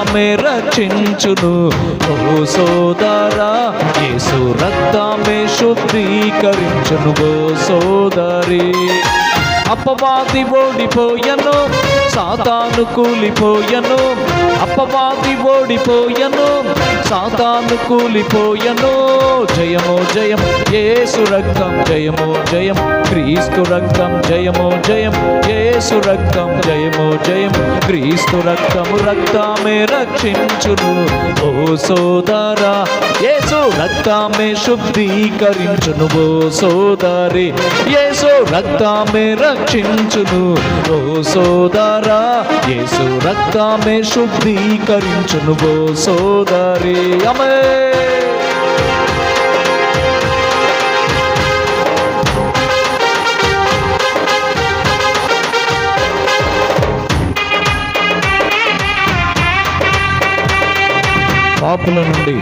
ఆమె రక్షించును. ఓ సోదరా, యేసు రక్తమే శుద్ధీకరించును. ఓ సోదరి, అపవాది ఓడిపోయను, సాతాను కూలిపోయను. అపవాది ఓడిపోయను, సాతాను కూలిపోయను. జయమో జయం యేసు రక్తం, జయమో జయం క్రీస్తు రక్తం, జయమో జయం యేసు రక్తం, జయమో జయం క్రీస్తు రక్తము. రక్తమే రక్షించును. ఓ సోదరా, యేసు రక్తమే శుద్ధీకరించును. ఓ సోదరి, యేసు రక్తమే రక్షించును. ఓ సోదరా, యేసు రక్తమే శుద్ధీకరించును. ఓ సోదరి, ఆమేన్. పాపుల నుండి